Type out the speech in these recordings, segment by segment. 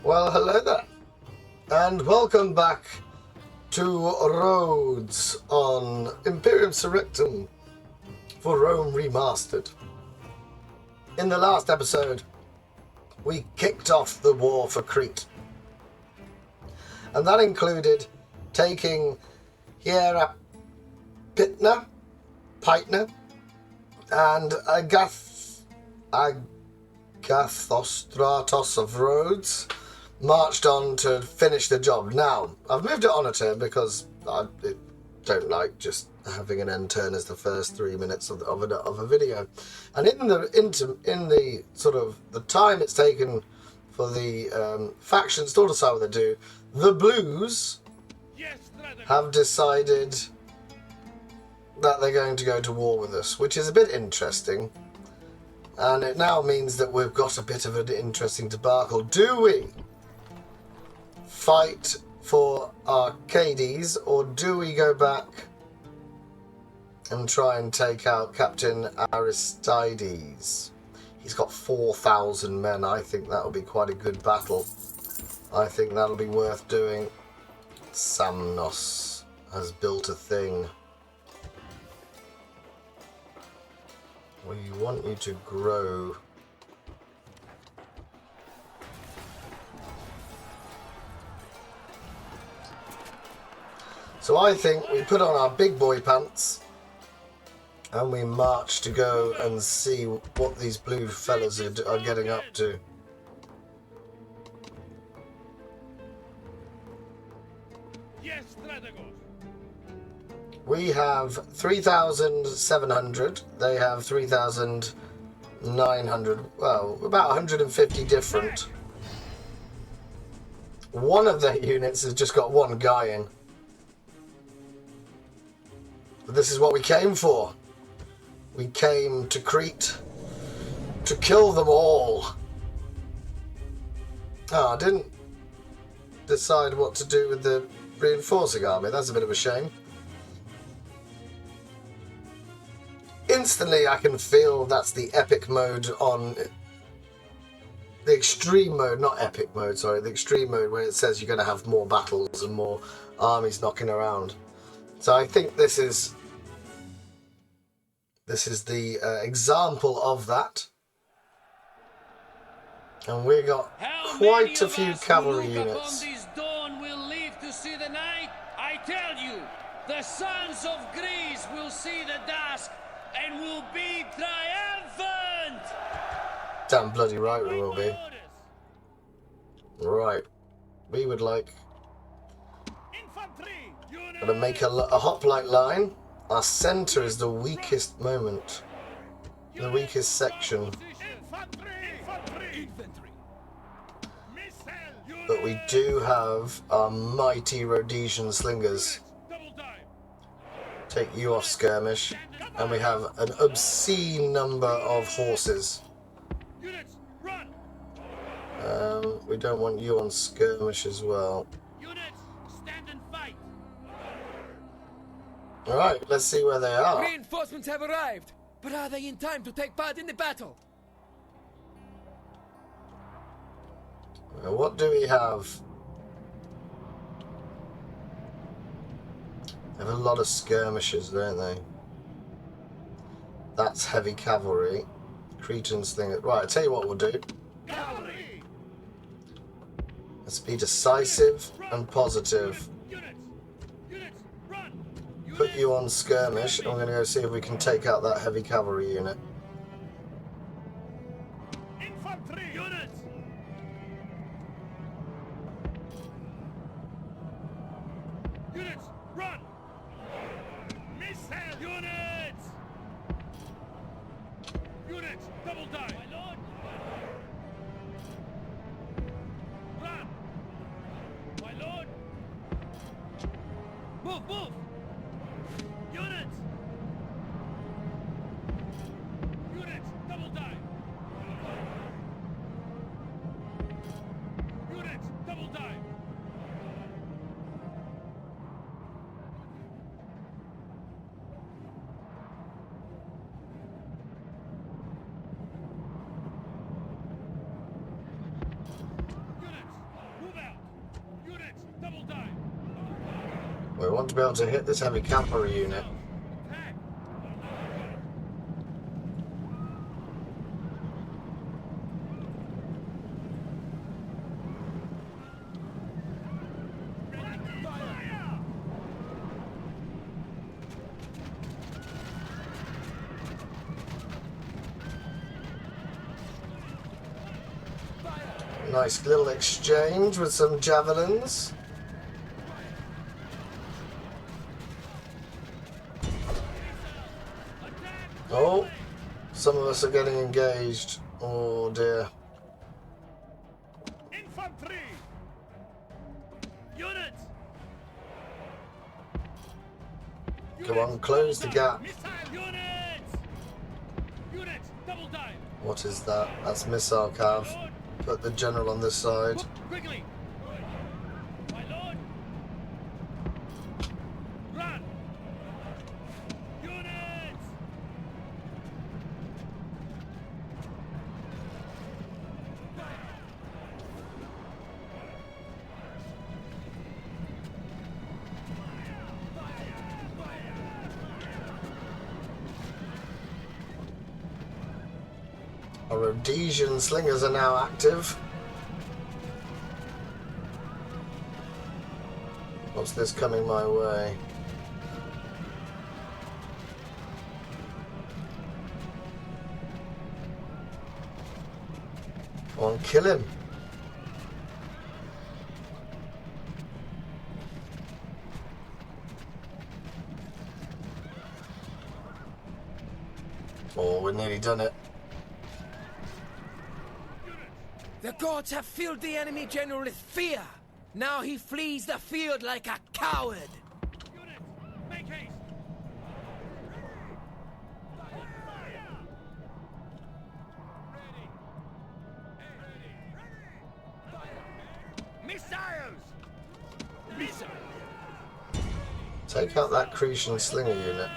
Well, hello there, and welcome back to Rhodes on Imperium Surrectum for Rome Remastered. In the last episode, we kicked off the war for Crete, and that included taking Pitna, and Agathostratos of Rhodes marched on to finish the job. Now, I've moved it on a turn because I don't like just having an end turn as the first 3 minutes of a video. And in the sort of the time it's taken for the factions to decide what they do, the Blues have decided that they're going to go to war with us, which is a bit interesting. And it now means that we've got a bit of an interesting debacle. Do we fight for Arcades, or do we go back and try and take out Captain Aristides? He's got 4,000 men. I think that'll be quite a good battle. I think that'll be worth doing. Samnos has built a thing. We want you to grow. So I think we put on our big boy pants and we march to go and see what these blue fellas are getting up to. We have 3,700, they have 3,900, well, about 150 different. One of their units has just got one guy in. But this is what we came for. We came to Crete to kill them all. Oh, I didn't decide what to do with the reinforcing army. That's a bit of a shame. Instantly I can feel that's the epic mode on the extreme mode, not epic mode, sorry, the extreme mode where it says you're going to have more battles and more armies knocking around. So I think this is the example of that. And we got quite a few cavalry units. This dawn will live to see the night. I tell you, the sons of Greece will see the dusk and will be triumphant! Damn bloody right we will be. Right. We would like to make a hoplite line. Our centre is the weakest moment. The weakest section. But we do have our mighty Rhodesian slingers. Take you off skirmish. And we have an obscene number of horses. We don't want you on skirmish as well. Alright, let's see where they are. Reinforcements have arrived, but are they in time to take part in the battle? What do we have? They have a lot of skirmishes, don't they? That's heavy cavalry. Cretans thing. Right, I'll tell you what we'll do. Cavalry! Let's be decisive and positive. Put you on skirmish, and we're going to go see if we can take out that heavy cavalry unit. Infantry units! Units, run! Missile units! Units, double dive! My lord! Run! My lord! Move, move! Units! Units, double dive! Units, double dive! Units, We want to be able to hit this heavy cavalry unit. Nice little exchange with some javelins. Oh, some of us are getting engaged. Oh dear. Infantry! Units! Come on, close the gap. Missile units! Units, double time! What is that? That's missile cav. Put the general on this side. Quickly! My lord! Run! Units! Our Rhodesian slingers are now active. What's this coming my way? Go on, kill him. Oh, we're nearly done it. The gods have filled the enemy general with fear. Now he flees the field like a coward. Units, make haste! Missiles! Missiles! Take out that Cretan slinger unit.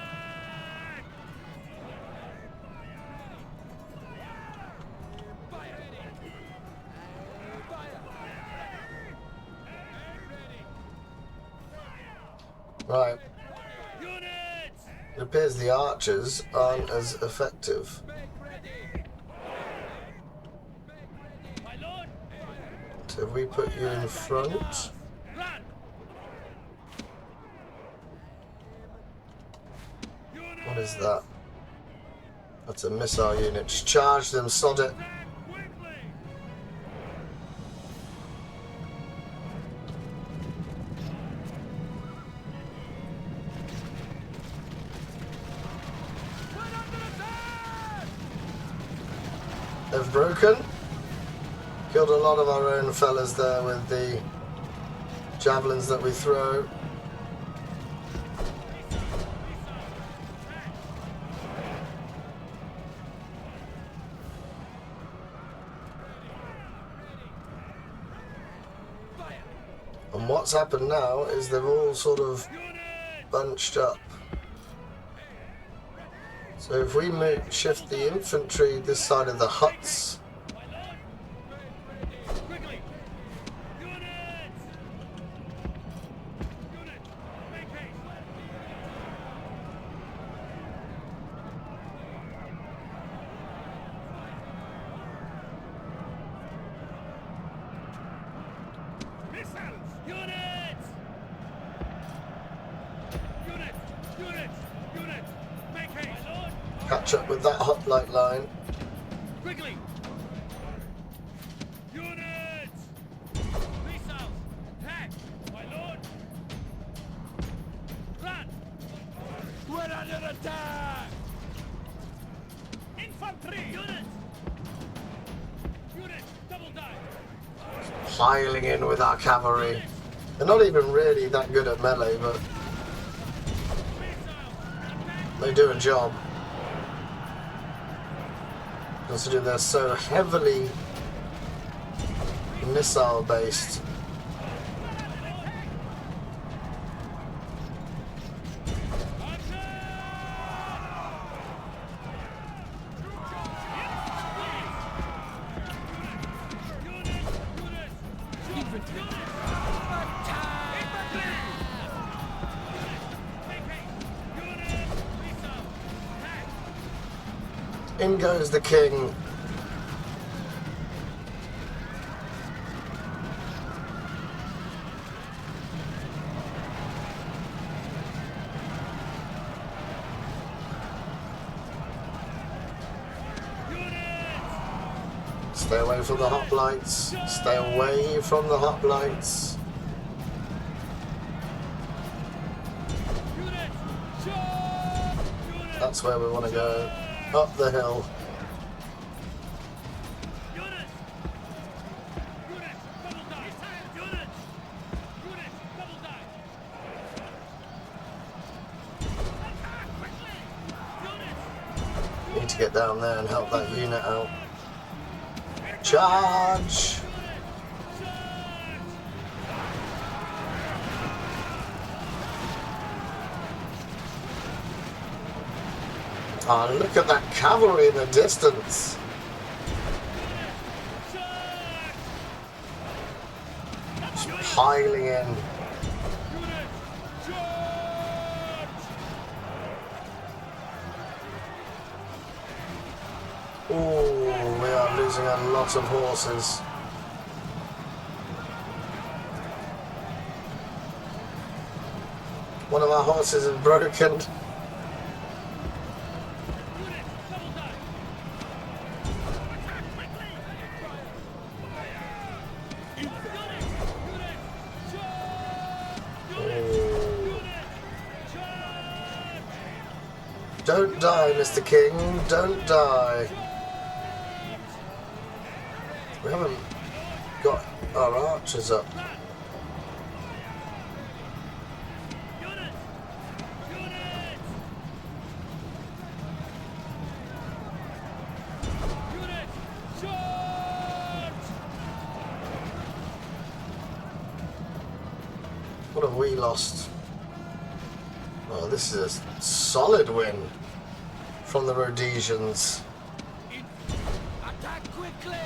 Right. It appears the archers aren't as effective. So if we put you in front. What is that? That's a missile unit. Just charge them, sod it. They've broken. Killed a lot of our own fellas there with the javelins that we throw. And what's happened now is they've all sort of bunched up. So if we shift the infantry this side of the huts, catch up with that hoplite line. Quickly! Units! Missiles! Attack! My lord! Run! We're under attack! Infantry! Units! Units! Double dive! Piling in with our cavalry. They're not even really that good at melee, but they do a job. Considering they're so heavily missile based. In goes the king. Stay away from the hoplites. Stay away from the hoplites. That's where we want to go. Up the hill. Need to get down there and help that unit out. Charge! Oh, look at that cavalry in the distance. Just piling in. Oh, we are losing a lot of horses. One of our horses is broken. Don't die, Mr. King. Don't die. We haven't got our archers up. What have we lost? Oh, this is a solid win from the Rhodesians. Attack quickly!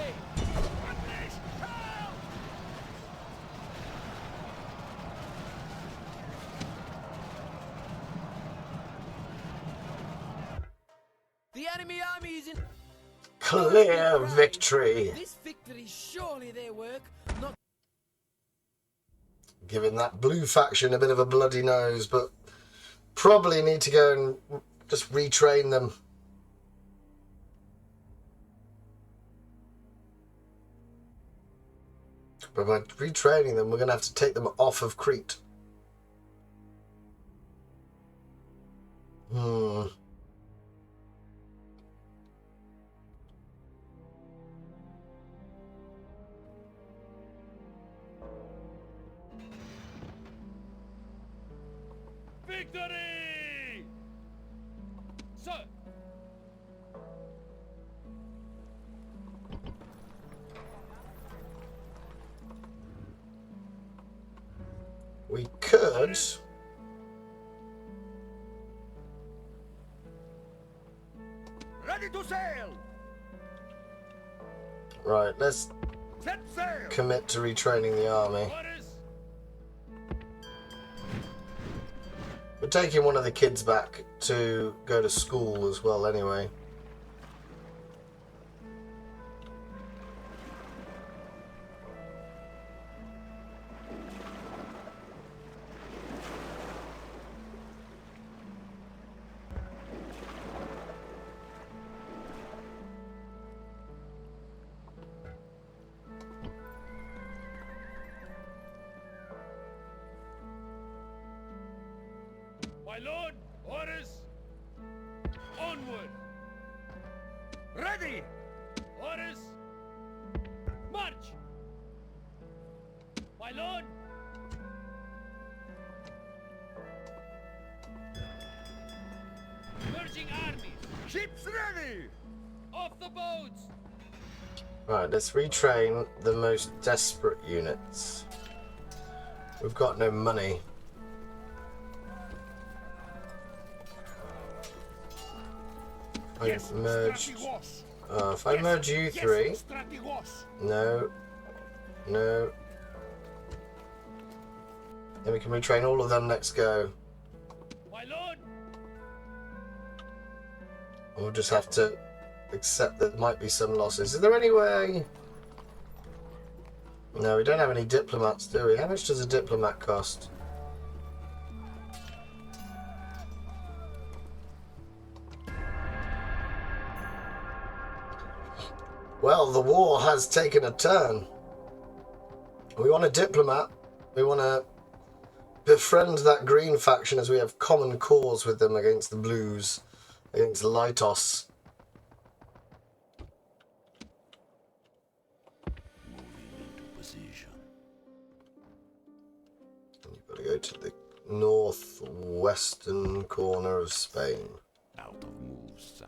The enemy army is in Clear victory. this victory, surely their work, not Giving that blue faction a bit of a bloody nose, but probably need to go and just retrain them. But by retraining them, we're going to have to take them off of Crete. Victory! So, We could... ready to sail! Right, let's Set sail! commit to retraining the army. Orders! We're taking one of the kids back to go to school as well anyway. My lord, orders! Onward! Ready! Orders! March! My lord! Merging armies! Ships ready! Off the boats! Right, let's retrain the most desperate units. We've got no money. I've merged. If I merge you three, no. Then we can retrain all of them next go. My lord! We'll just have to accept that there might be some losses. Is there any way... No, we don't have any diplomats, do we? How much does a diplomat cost? Well, the war has taken a turn. We want a diplomat. We want to befriend that green faction as we have common cause with them against the blues, against Lytos. You've got to go to the northwestern corner of Spain. Out of moves, sire.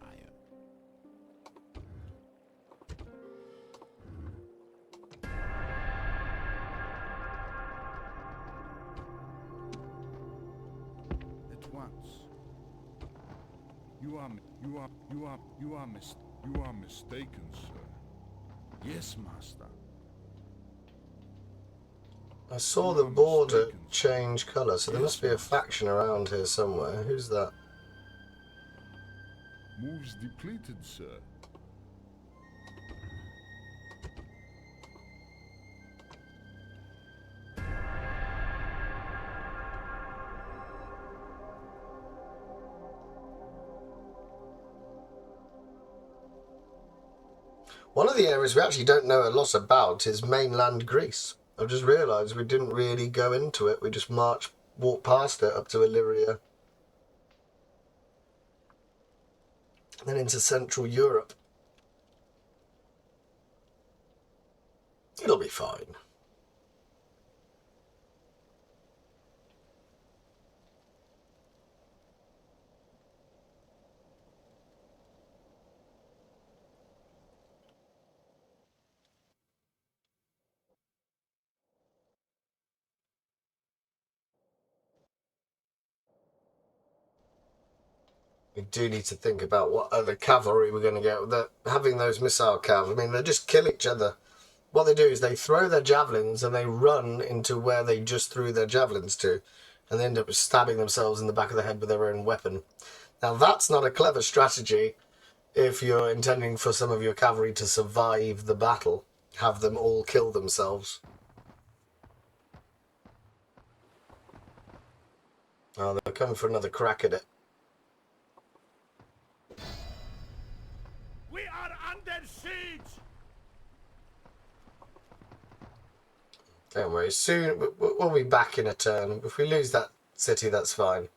You are mistaken, sir. Yes, master. I saw the border change colour, so there must be a faction around here somewhere. Who's that? Moves depleted, sir. One of the areas we actually don't know a lot about is mainland Greece. I've just realised we didn't really go into it. We just walked past it up to Illyria. And then into Central Europe. It'll be fine. We do need to think about what other cavalry we're going to get. Having those missile cav, I mean, they just kill each other. What they do is they throw their javelins and they run into where they just threw their javelins to. And they end up stabbing themselves in the back of the head with their own weapon. Now, that's not a clever strategy if you're intending for some of your cavalry to survive the battle. Have them all kill themselves. Oh, they're coming for another crack at it. We are under siege! Don't worry, soon we'll be back in a turn. If we lose that city, that's fine.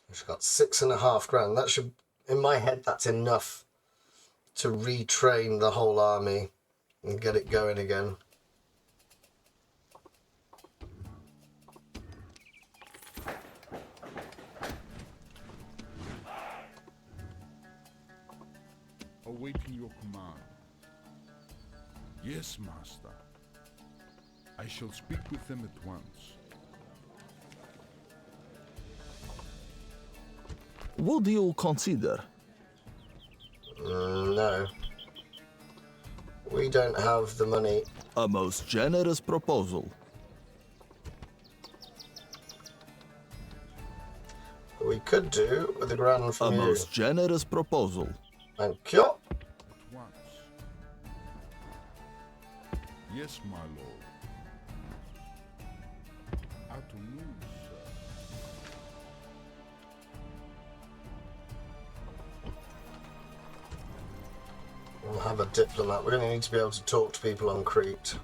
We've got 6.5 grand. That should, in my head, that's enough to retrain the whole army and get it going again. Awaiting your command. Yes, master. I shall speak with them at once. Would you consider? No. We don't have the money. A most generous proposal. We could do with a grand A from you. most generous proposal. Thank you. At once. Yes, my lord. Out to move, sir. We'll have a diplomat. We're going to need to be able to talk to people on Crete.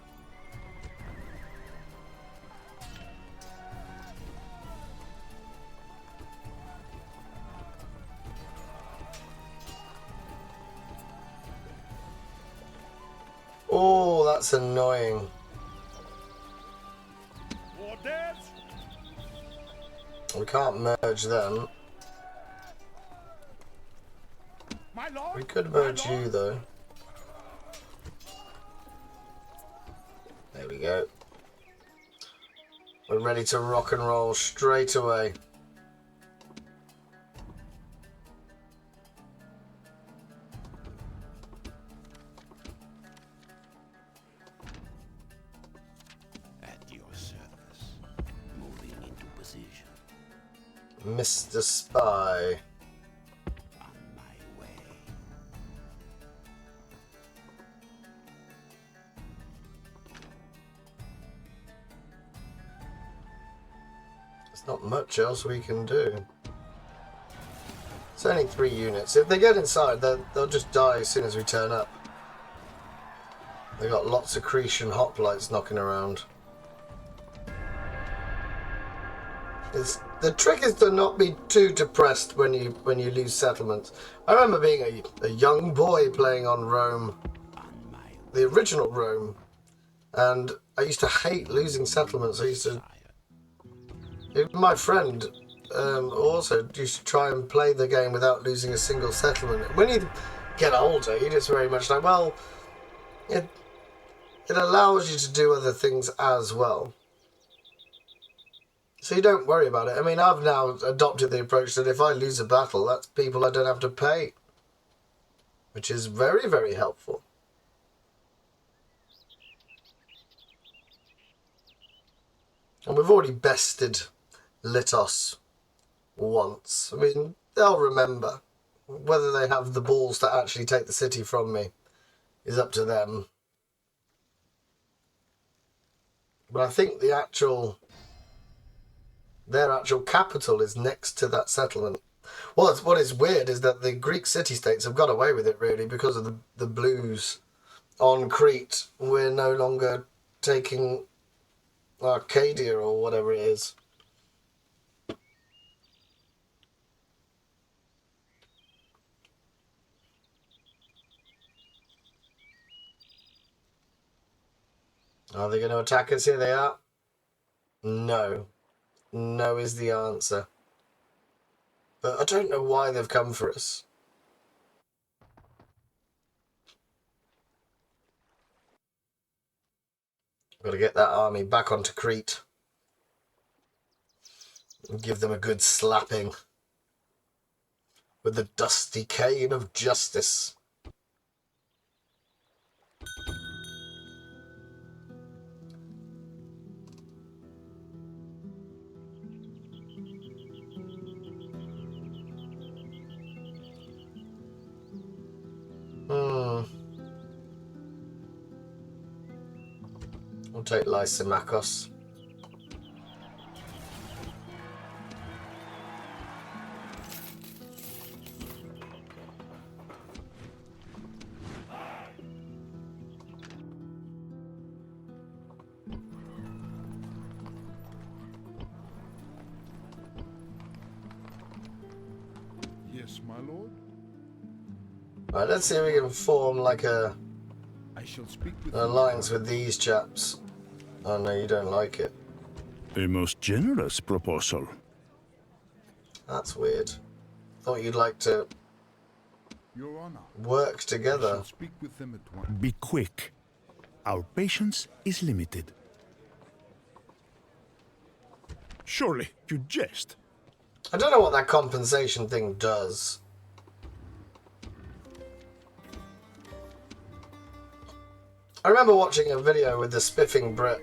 Oh, that's annoying. Orders! We can't merge them. My lord! We could merge you, though. There we go. We're ready to rock and roll straight away. At your service. Moving into position. Mr. Spy. On my way. There's not much else we can do. It's only 3 units. If they get inside, they'll just die as soon as we turn up. They got lots of Cretan hoplites knocking around. The trick is to not be too depressed when you lose settlements. I remember being a young boy playing on Rome, the original Rome, and I used to hate losing settlements. My friend also used to try and play the game without losing a single settlement. When you get older, you're just very much like, well, it allows you to do other things as well. So you don't worry about it. I mean, I've now adopted the approach that if I lose a battle, that's people I don't have to pay. Which is very, very helpful. And we've already bested Litos once. I mean, they'll remember. Whether they have the balls to actually take the city from me is up to them. But I think their actual capital is next to that settlement. Well, what is weird is that the Greek city-states have got away with it, really, because of the blues on Crete. We're no longer taking Arcadia or whatever it is. Are they going to attack us? Here they are. No. No is the answer. But I don't know why they've come for us. Got to get that army back onto Crete. And give them a good slapping. With the dusty cane of justice. We'll take Lysimachos. Yes, my lord. Right, let's see if we can form like I shall speak with an alliance with these chaps. Oh no, you don't like it. A most generous proposal. That's weird. Thought you'd like to Your honor. work I together. shall speak with them at once. Be quick. Our patience is limited. Surely you jest. I don't know what that compensation thing does. I remember watching a video with the spiffing Brit,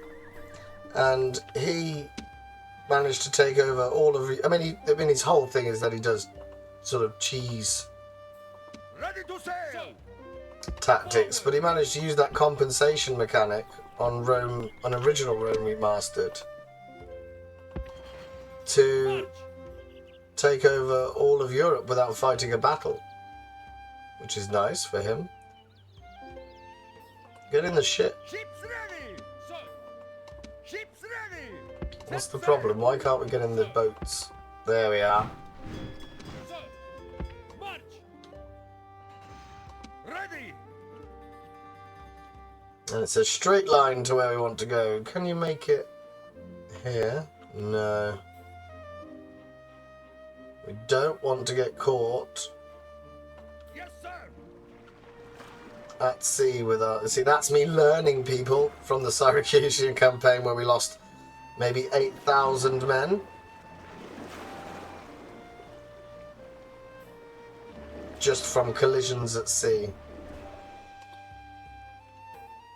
and he managed to take over all of. I mean, his whole thing is that he does sort of cheese Ready to sail! tactics, but he managed to use that compensation mechanic on Rome, on original Rome Remastered, to take over all of Europe without fighting a battle, which is nice for him. Get in the ship. Ships ready! Sir! Ships ready! What's the problem? Why can't we get in the boats? There we are. Sir! March! Ready! And it's a straight line to where we want to go. Can you make it here? No. We don't want to get caught Yes, sir! at sea with our... See, that's me learning, people, from the Syracusan campaign where we lost maybe 8,000 men. Just from collisions at sea.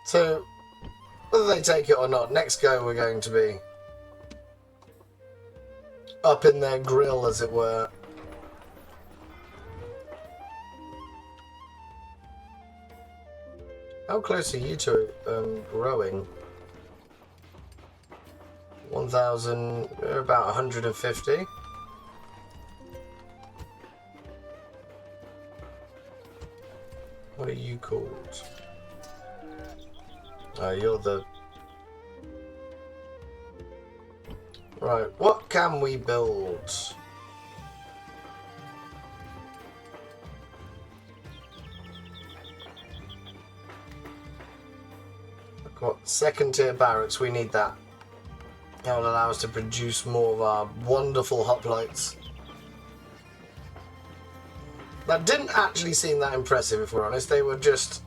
So, whether they take it or not, next go we're going to be up in their grill, as it were. How close are you to growing? 1,000, about 150. What are you called? Oh, you're the... Right, what can we build? What, second tier barracks, we need that. That will allow us to produce more of our wonderful hoplites. That didn't actually seem that impressive, if we're honest. They were just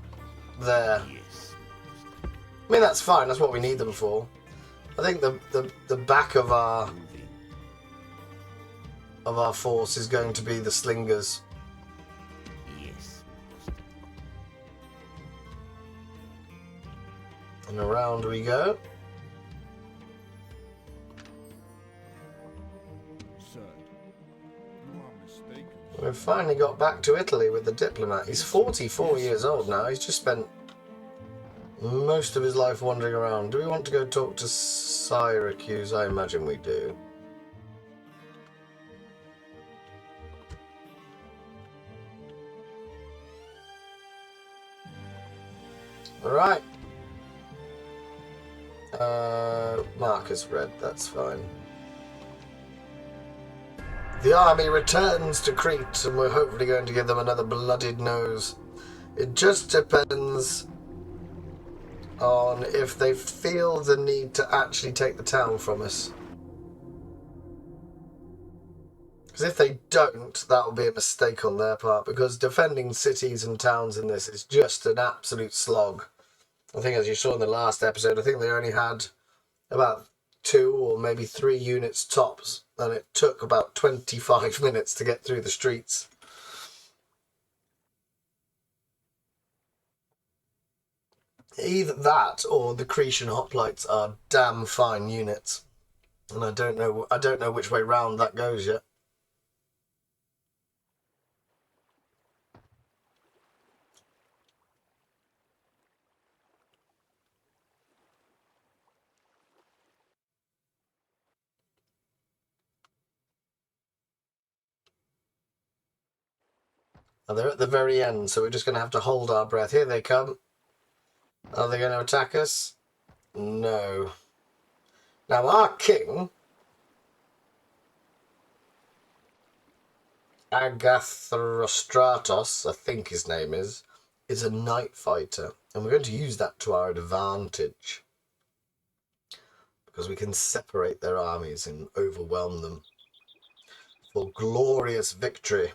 there. I mean, that's fine. That's what we need them for. I think the back of our force is going to be the slingers. And around we go. Sir, you are mistaken. We've finally got back to Italy with the diplomat. He's 44 years old now. He's just spent most of his life wandering around. Do we want to go talk to Syracuse? I imagine we do. Alright. Marcus red, that's fine. The army returns to Crete, and we're hopefully going to give them another bloodied nose. It just depends on if they feel the need to actually take the town from us. Because if they don't, that will be a mistake on their part, because defending cities and towns in this is just an absolute slog. I think, as you saw in the last episode, I think they only had about 2 or maybe 3 units tops, and it took about 25 minutes to get through the streets. Either that or the Cretan hoplites are damn fine units, and I don't know which way round that goes yet. And they're at the very end, so we're just going to have to hold our breath. Here they come. Are they going to attack us? No. Now our king, Agathrostratos, I think his name is a night fighter. And we're going to use that to our advantage. Because we can separate their armies and overwhelm them for glorious victory.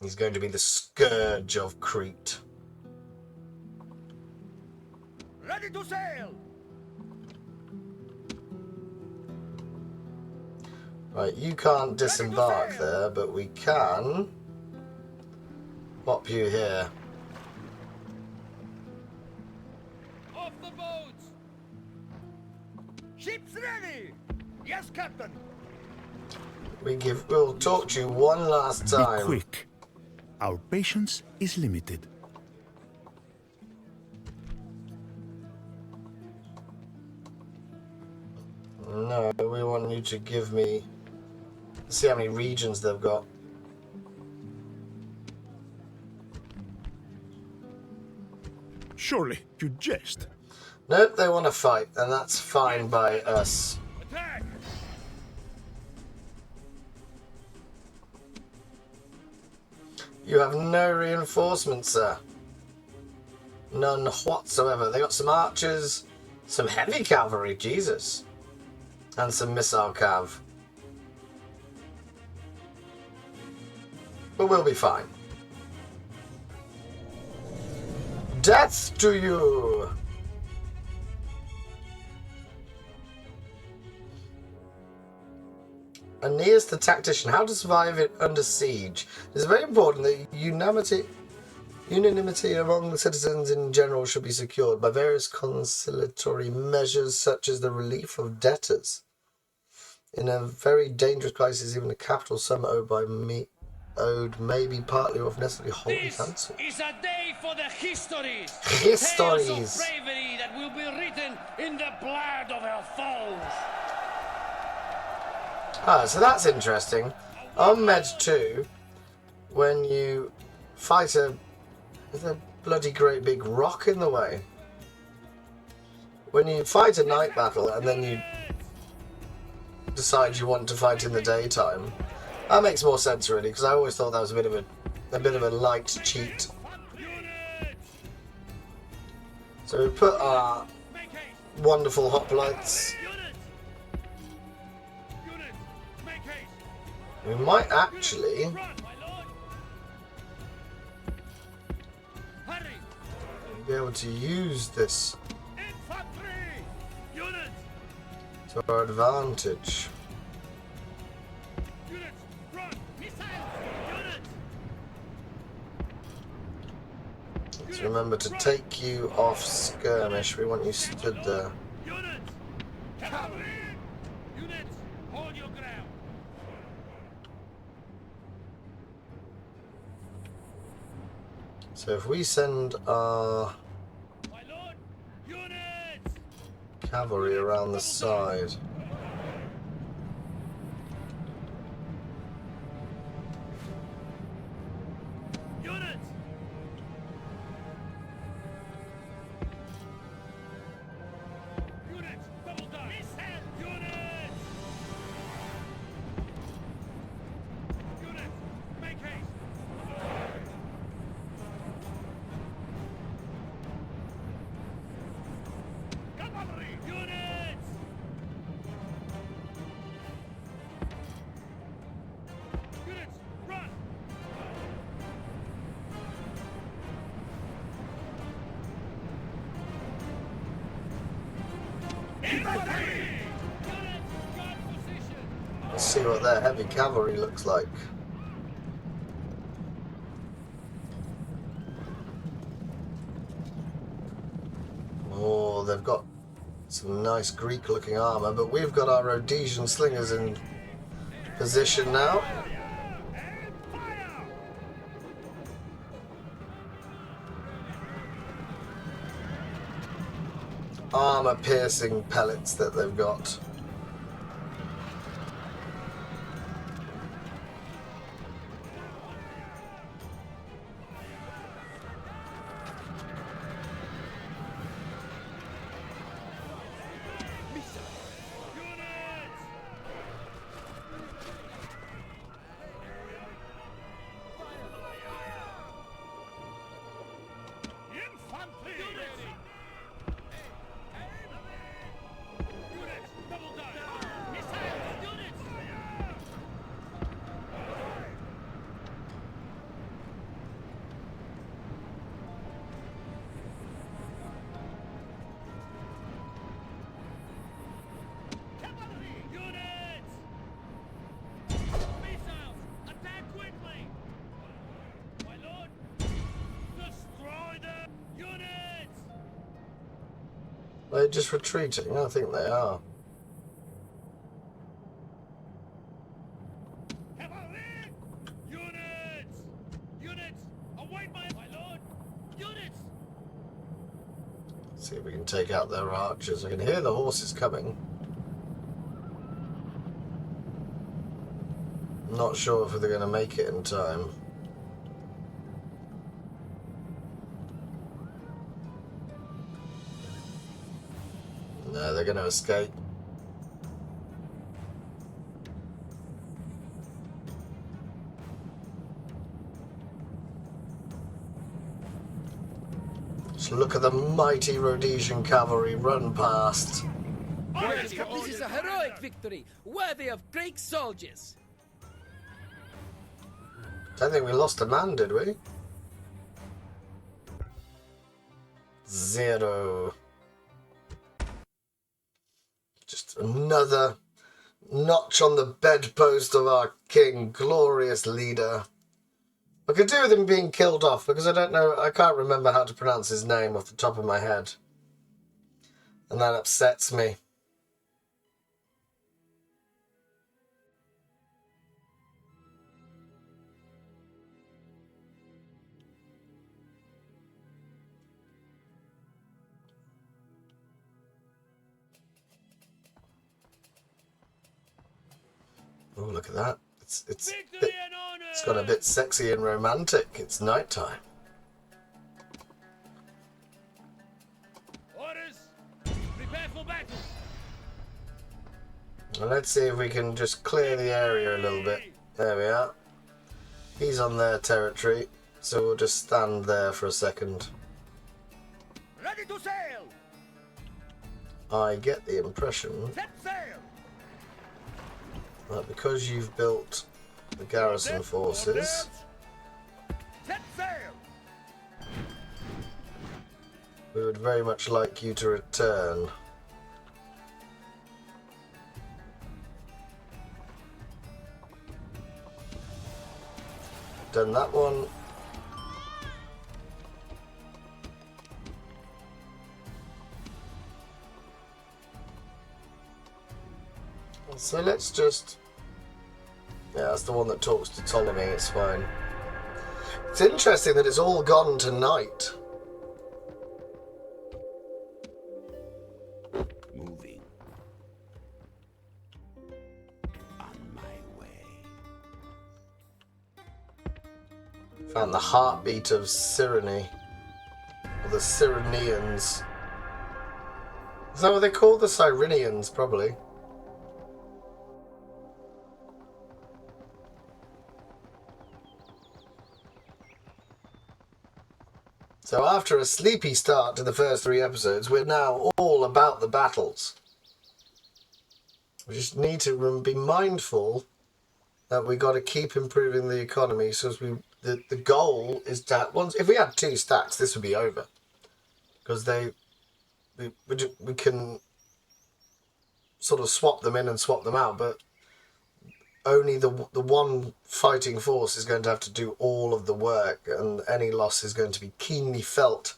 He's going to be the scourge of Crete. Ready to sail! Right, you can't disembark there, but we can pop you here. Off the boats! Ships ready! Yes, Captain! We'll talk to you one last Be time. quick. Our patience is limited. No, we want you to give me... See how many regions they've got. Surely you jest. Nope, they want to fight, and that's fine by us. Attack! You have no reinforcements, sir. None whatsoever. They got some archers, some heavy cavalry, Jesus, and some missile cav. But we'll be fine. Death to you! Aeneas the tactician, how to survive it under siege. It's very important that unanimity among the citizens in general should be secured by various conciliatory measures such as the relief of debtors. In a very dangerous crisis, even a capital sum owed may be partly or if necessarily wholly This cancelled. is a day for the histories. Histories. Tales of bravery that will be written in the blood of our foes. Ah, so that's interesting. On Med 2, when you fight there's a bloody great big rock in the way. When you fight a night battle and then you decide you want to fight in the daytime, that makes more sense really, because I always thought that was a bit of a light cheat. So we put our wonderful hoplites. We might actually be able to use this to our advantage. Let's remember to take you off skirmish. We want you stood there. So if we send our cavalry around the side. Let's see what their heavy cavalry looks like. Oh, they've got some nice Greek-looking armour, but we've got our Rhodesian slingers in position now. Armour-piercing pellets that they've got. They're just retreating, I think they are. See if we can take out their archers. I can hear the horses coming. Not sure if they're going to make it in time. No, they're going to escape. Just look at the mighty Rhodesian cavalry run past. This is a heroic victory, worthy of Greek soldiers. Don't think we lost a man, did we? 0. Just another notch on the bedpost of our king, glorious leader. I could do with him being killed off because I can't remember how to pronounce his name off the top of my head. And that upsets me. Oh, look at that. It's got a bit sexy and romantic. It's nighttime. Orders! Prepare for battle! Well, let's see if we can just clear the area a little bit. There we are. He's on their territory, so we'll just stand there for a second. Ready to sail! I get the impression Set sail! that because you've built the garrison forces, Set sail! we would very much like you to return. Done that one. So let's just... Yeah, that's the one that talks to Ptolemy, it's fine. It's interesting that it's all gone tonight. Moving. On my way. Found the heartbeat of Cyrene. Or the Cyreneans. Is that what they call the Cyrenians, probably? So after a sleepy start to the first 3 episodes, we're now all about the battles. We just need to be mindful that we got to keep improving the economy. So as the goal is to if we had 2 stacks, this would be over, because we can sort of swap them in and swap them out, but only the one fighting force is going to have to do all of the work, and any loss is going to be keenly felt.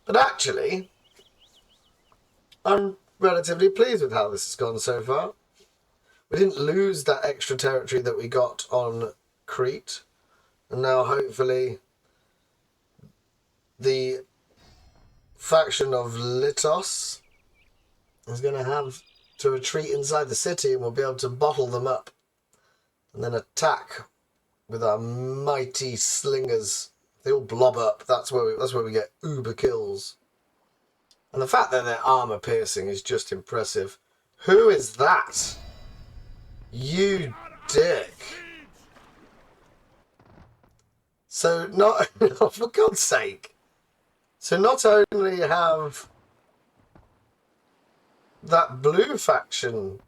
But actually, I'm relatively pleased with how this has gone so far. We didn't lose that extra territory that we got on Crete, and now hopefully the faction of Litos is going to have to retreat inside the city, and we'll be able to bottle them up and then attack with our mighty slingers. They all blob up. That's where we get uber kills. And the fact that they're armor piercing is just impressive. Who is that? You dick. So not oh, for God's sake. So not only have that blue faction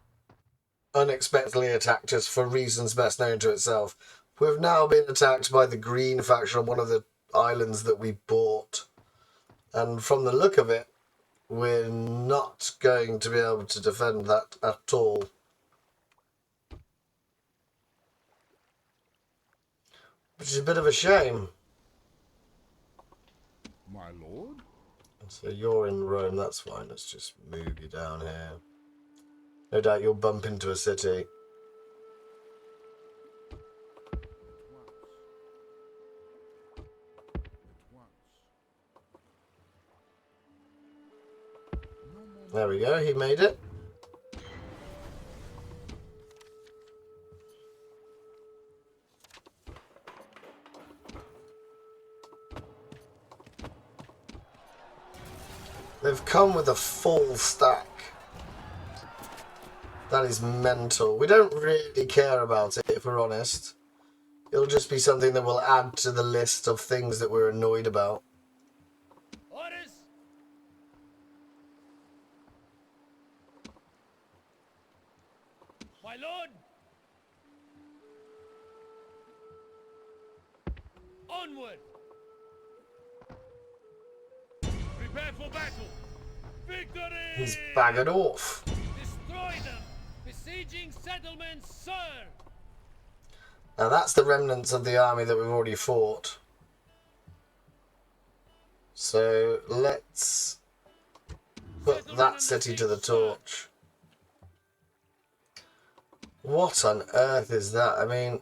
unexpectedly attacked us for reasons best known to itself, we've now been attacked by the green faction on one of the islands that we bought. And from the look of it, we're not going to be able to defend that at all. Which is a bit of a shame. My lord? So you're in Rome, that's fine. Let's just move you down here. No doubt you'll bump into a city. There we go, he made it. They've come with a full stack. That is mental. We don't really care about it, if we're honest. It'll just be something that will add to the list of things that we're annoyed about. Orders! My lord! Onward! Prepare for battle! Victory! He's baggered off. Destroy them! Besiege besieging settlements, sir! Now that's the remnants of the army that we've already fought. So let's put that city to the torch. What on earth is that? I mean,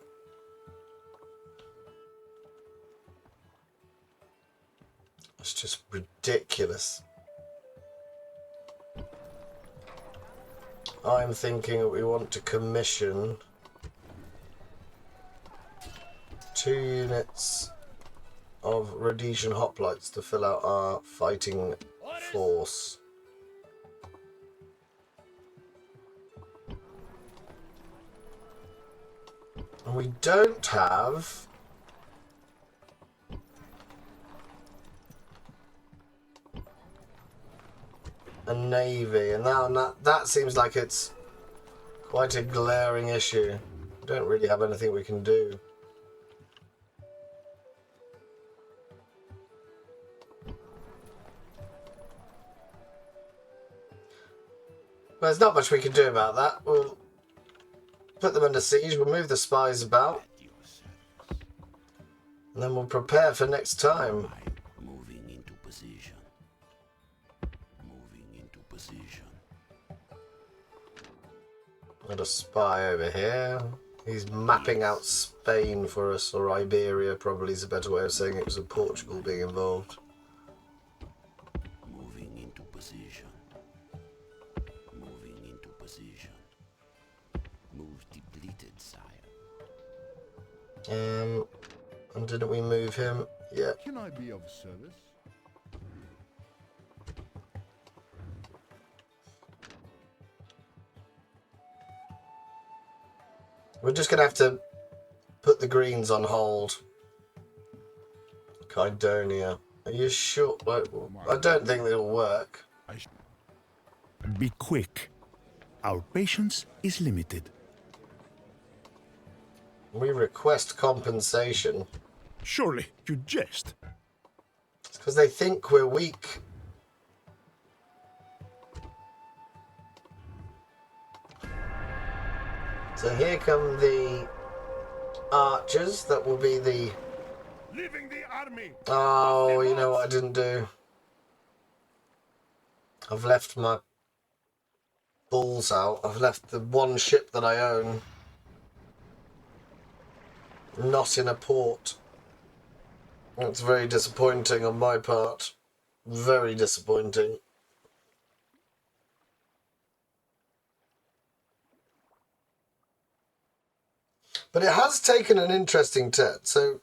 it's just ridiculous. I'm thinking that we want to commission 2 units of Rhodesian hoplites to fill out our fighting force. And we don't have a navy, and that seems like it's quite a glaring issue. We don't really have anything we can do. Well, there's not much we can do about that. We'll put them under siege, we'll move the spies about, and then we'll prepare for next time. Moving into position. Moving into position. Got a spy over here. He's mapping out Spain for us, or Iberia probably is a better way of saying it, because of Portugal being involved. Moving into position. Moving into position. Move depleted, sire. And didn't we move him? Yeah. Can I be of service? We're just gonna have to put the greens on hold. Kydonia. Are you sure? I don't think it'll work. Be quick. Our patience is limited. We request compensation. Surely you jest. It's because they think we're weak. So here come the archers. That will be the... Leaving the army! Oh, you know what I didn't do? I've left my balls out. I've left the one ship that I own not in a port. It's very disappointing on my part. Very disappointing. But it has taken an interesting turn, so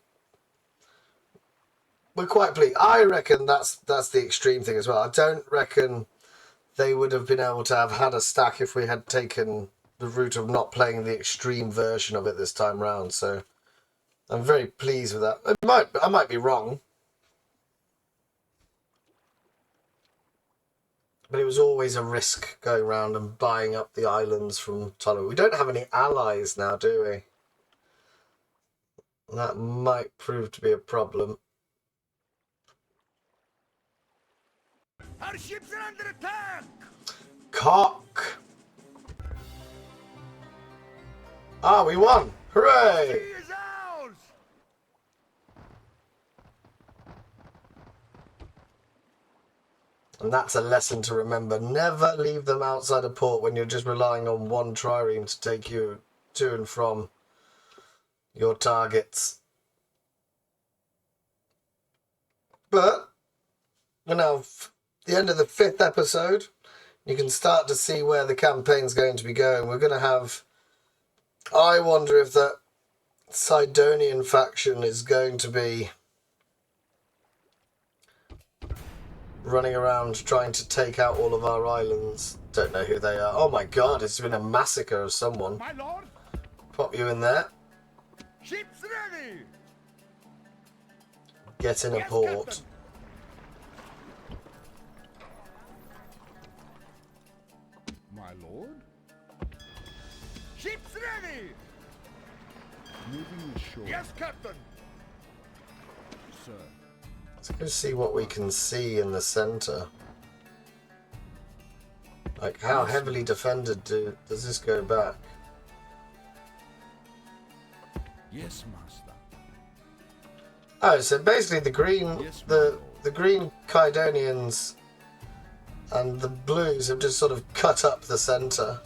we're quite pleased. I reckon that's the extreme thing as well. I don't reckon they would have been able to have had a stack if we had taken the route of not playing the extreme version of it this time round. So I'm very pleased with that. I might be wrong, but it was always a risk going around and buying up the islands from Ptolemy. We don't have any allies now, do we? That might prove to be a problem. Our ships are under attack! Cock! Ah, we won! Hooray! He is ours! And that's a lesson to remember. Never leave them outside a port when you're just relying on one trireme to take you to and from your targets. But we're now at the end of the 5th episode. You can start to see where the campaign's going to be going. We're going to have... I wonder if that Sidonian faction is going to be running around trying to take out all of our islands. Don't know who they are. Oh my god, it's been a massacre of someone. My lord! Pop you in there. Ships ready! Get in a Yes, port. Captain. My lord? Ships ready! Moving ashore. Yes, Captain! Sir. Let's go see what we can see in the centre. Like, how heavily defended does this go back? Yes, master. Oh, so basically the green, Yes, my lord. the green Caledonians and the blues have just sort of cut up the centre.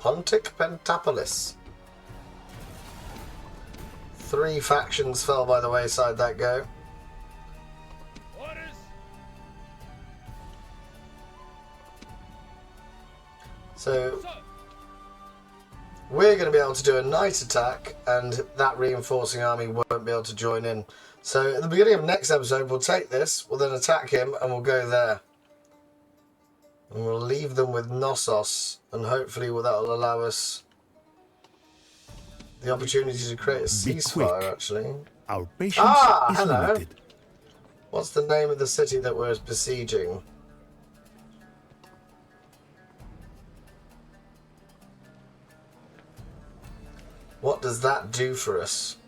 Pontic Pentapolis. 3 factions fell by the wayside that go. Orders. So we're going to be able to do a night attack, and that reinforcing army won't be able to join in. So at the beginning of next episode, we'll take this, we'll then attack him, and we'll go there. And we'll leave them with Knossos, and hopefully that'll allow us the opportunity to create a Be ceasefire, quick. actually. Our patience is hello. limited. What's the name of the city that we're besieging? What does that do for us?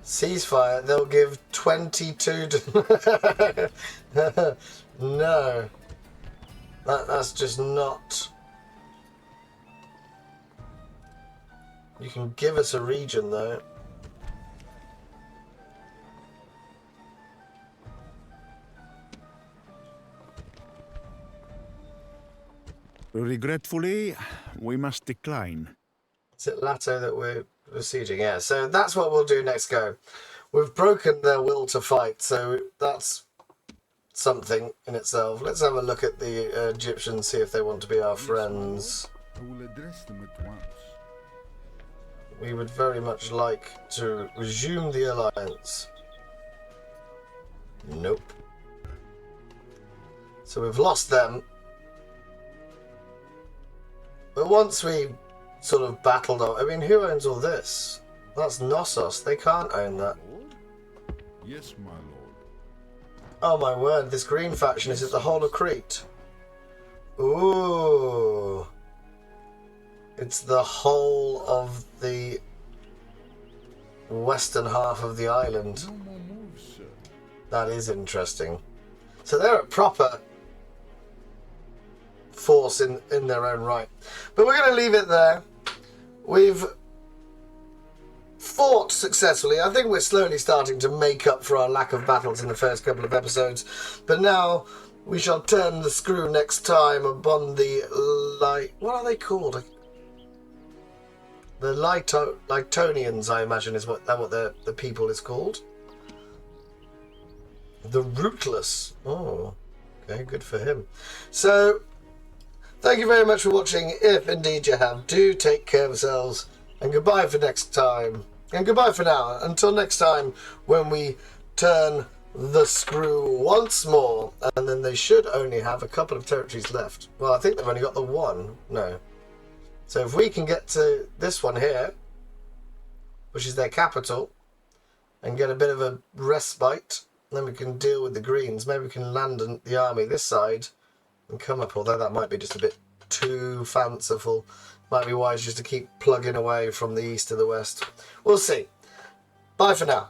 Ceasefire, they'll give 22 to... No. That's just not... You can give us a region, though. Regretfully, we must decline. Is it Lato that we're besieging? Yeah, so that's what we'll do next go. We've broken their will to fight, so that's something in itself. Let's have a look at the Egyptians, see if they want to be our friends. I will address them at once. We would very much like to resume the alliance. Nope. So we've lost them. But once we sort of battled out, I mean, who owns all this? That's Knossos. They can't own that. Lord? Yes, my lord. Oh my word, this green faction is at the whole of Crete. Ooh. It's the whole of the western half of the island. No more moves, sir. That is interesting. So they're a proper force in their own right. But we're going to leave it there. We've fought successfully. I think we're slowly starting to make up for our lack of battles in the first couple of episodes. But now we shall turn the screw next time upon the what are they called? The Lytonians, I imagine, is what the people is called. The Rootless. Oh, okay, good for him. So, thank you very much for watching. If indeed you have, do take care of yourselves. And goodbye for next time. And goodbye for now. Until next time, when we turn the screw once more. And then they should only have a couple of territories left. Well, I think they've only got the one. No. So if we can get to this one here, which is their capital, and get a bit of a respite, then we can deal with the Greens. Maybe we can land the army this side and come up, although that might be just a bit too fanciful. Might be wise just to keep plugging away from the east to the west. We'll see. Bye for now.